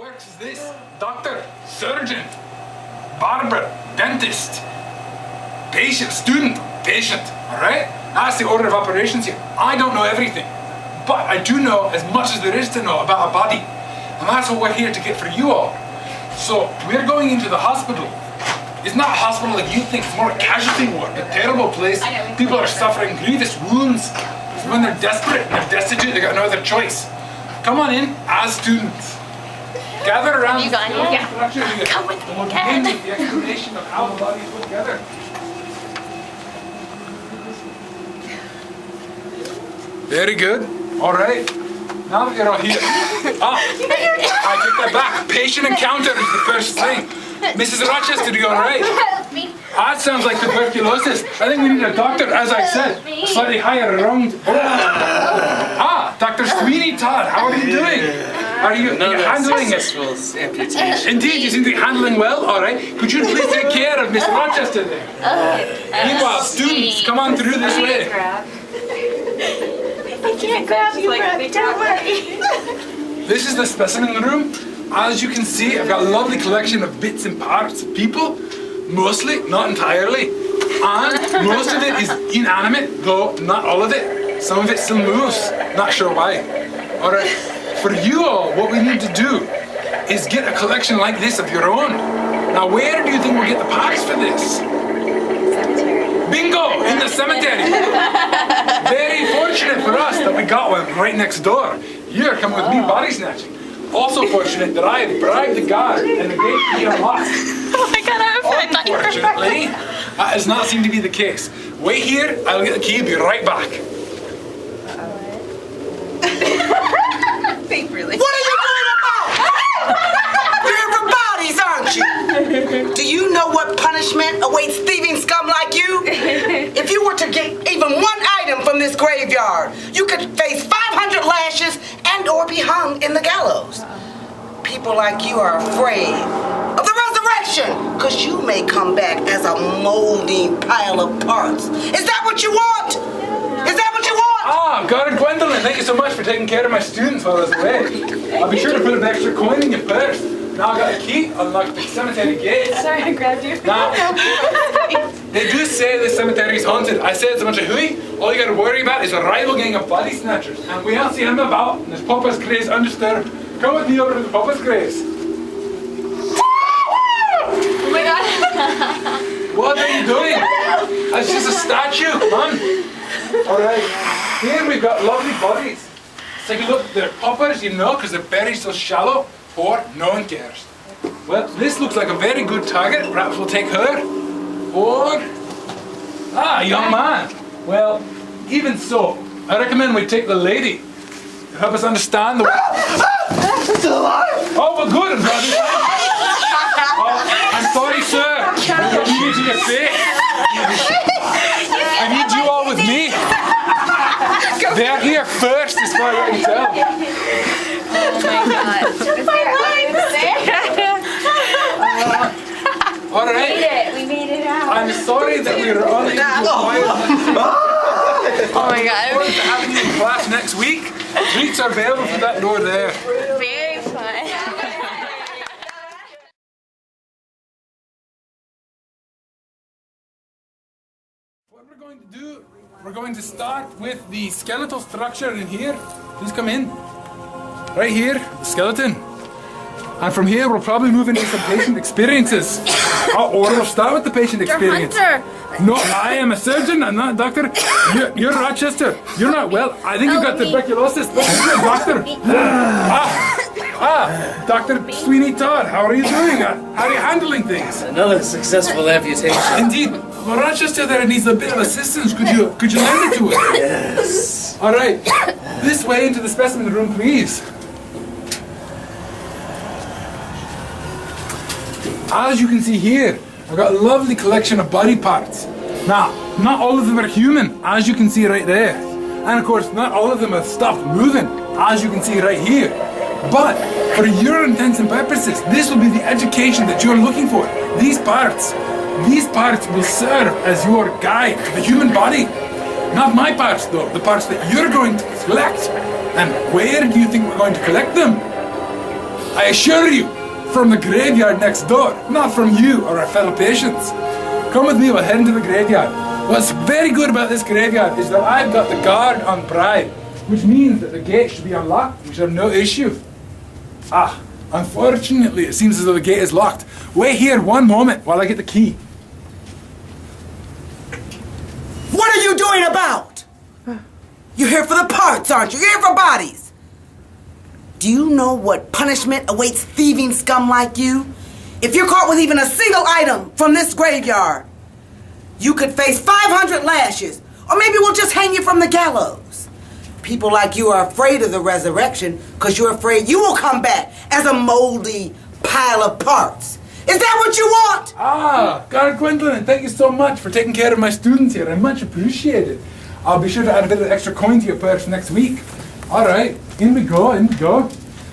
works is this: doctor, surgeon, barber, dentist, patient, student, patient. All right? That's the order of operations here. I don't know everything, but I do know as much as there is to know about a body, and that's what we're here to get for you all. So we're going into the hospital. It's not a hospital like you think. It's more a casualty ward, a terrible place. People are suffering grievous wounds. When they're desperate, they're destitute, they got no other choice. Come on in as students. Gather around. You gone in? Yeah. Come with me. We'll begin with the explanation of how the body is put together. Very good. All right. Now that you're all here. I take that back. Patient encounter is the first thing. Mrs. Rochester, you all right? That sounds like tuberculosis. I think we need a doctor, as I said, slightly higher around. Dr. Sweeney Todd, how are you doing? Are you handling it? Amputation. Indeed, you seem to be handling well. All right. Could you please take care of Miss Rochester there? Meanwhile, students, come on through this way. I can't grab you, Brooke. Don't worry. This is the specimen room. As you can see, I've got a lovely collection of bits and parts of people. Mostly, not entirely. And most of it is inanimate, though not all of it. Some of it still moves. Not sure why. Alright, for you all, what we need to do is get a collection like this of your own. Now, where do you think we'll get the parts for this? Cemetery. Bingo! In the cemetery! Very fortunate for us that we got one right next door. Here, come with me body snatching. Also fortunate that I had bribed the guard and the gate to be unlocked. Oh my god, I thought you were Unfortunately, that does not seem to be the case. Wait here, I'll get the key, be right back. really. What are you doing about? You're for bodies, aren't you? Do you know what punishment awaits thieving scum like you? If you were to get even one item from this graveyard, you could face 500 lashes and or be hung in the gallows. People like you are afraid of the resurrection, because you may come back as a molding pile of parts. Is that what you want? Is that what you want? Guard Gwendolyn, thank you so much for taking care of my students while I was away. I'll be sure to put an extra coin in your purse. Now I got a key, unlock the cemetery gate. Sorry, I grabbed you. Now, they do say the cemetery is haunted. I say it's a bunch of hooey. All you gotta worry about is a rival gang of body snatchers. And we don't see him about, and there's Papa's graves undisturbed. Come with me over to the Papa's graves. Oh my god. What are you doing? That's just a statue, man. Alright, here we've got lovely bodies. Take a look, they're paupers, you know, because they're buried so shallow, or no one cares. Well, this looks like a very good target. Perhaps we'll take her. Or, a young man. Well, even so, I recommend we take the lady to help us understand the way. Still alive? Oh, well, good, I'm glad. I'm sorry, sir. I'm going to your face. I need you all with me. They're here first, as far as I can tell. Oh my god. All right. We made it out. I'm sorry that we were unable to acquire. Oh my god. I'm going to have you in class next week. Treats are available for that door there. Very fun. What we're going to do, we're going to start with the skeletal structure in here. Please come in. Right here, the skeleton. And from here, we'll probably move into some patient experiences. Or we'll start with the patient experience. Hunter. No, I am a surgeon, I'm not a doctor. You're Rochester. You're not well. I think you've got tuberculosis. You're a doctor. Dr. Sweeney Todd, how are you doing? How are you handling things? Another successful amputation. Indeed. Well, Rochester there needs a bit of assistance. Could you lend it to us? Yes. All right. This way into the specimen room, please. As you can see here, I've got a lovely collection of body parts. Now, not all of them are human, as you can see right there. And of course, not all of them have stopped moving, as you can see right here. But, for your intents and purposes, this will be the education that you're looking for. These parts will serve as your guide to the human body. Not my parts though, the parts that you're going to collect. And where do you think we're going to collect them? I assure you, from the graveyard next door, not from you or our fellow patients. Come with me, we'll head into the graveyard. What's very good about this graveyard is that I've got the guard on pride, which means that the gate should be unlocked. We should have no issue. Unfortunately, it seems as though the gate is locked. Wait here one moment while I get the key. What are you doing about? You're here for the parts, aren't you? You're here for bodies. Do you know what punishment awaits thieving scum like you? If you're caught with even a single item from this graveyard, you could face 500 lashes, or maybe we'll just hang you from the gallows. People like you are afraid of the resurrection because you're afraid you will come back as a moldy pile of parts. Is that what you want? Guard Gwendolyn, thank you so much for taking care of my students here. I much appreciate it. I'll be sure to add a bit of extra coin to your purse next week. All right, in we go, in we go.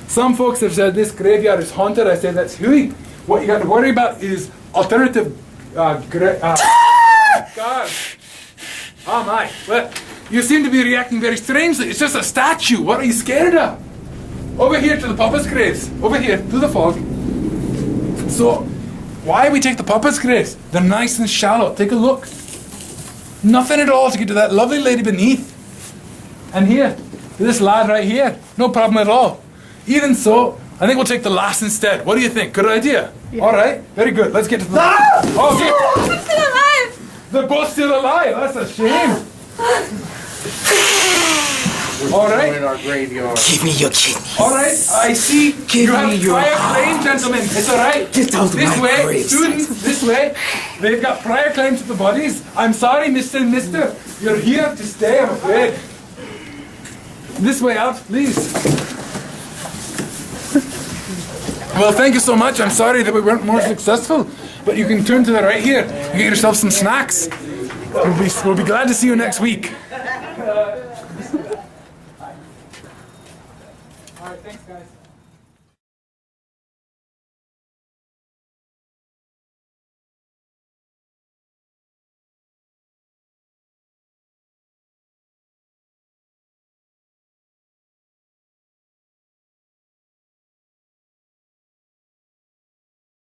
Some folks have said this graveyard is haunted. I say that's hooey. What you got to worry about is alternative guards. Oh my, well, you seem to be reacting very strangely. It's just a statue. What are you scared of? Over here to the Papa's graves. Over here, to the fog. So, why we take the Papa's graves? They're nice and shallow. Take a look. Nothing at all to get to that lovely lady beneath. And here, this lad right here. No problem at all. Even so, I think we'll take the last instead. What do you think? Good idea? Yeah. All right, very good. Let's get to the... Okay. I'm still alive. They're both still alive. That's a shame. All right. In our graveyard. Give me your kidneys. All right, I see Give you have me your prior heart. claim, gentlemen. It's all right. Get out of This my way, grave, students, this way. They've got prior claims to the bodies. I'm sorry, Mr. and Mister. You're here to stay, I'm afraid. This way out, please. Well, thank you so much. I'm sorry that we weren't more successful, but you can turn to the right here and get yourself some snacks. We'll be glad to see you next week.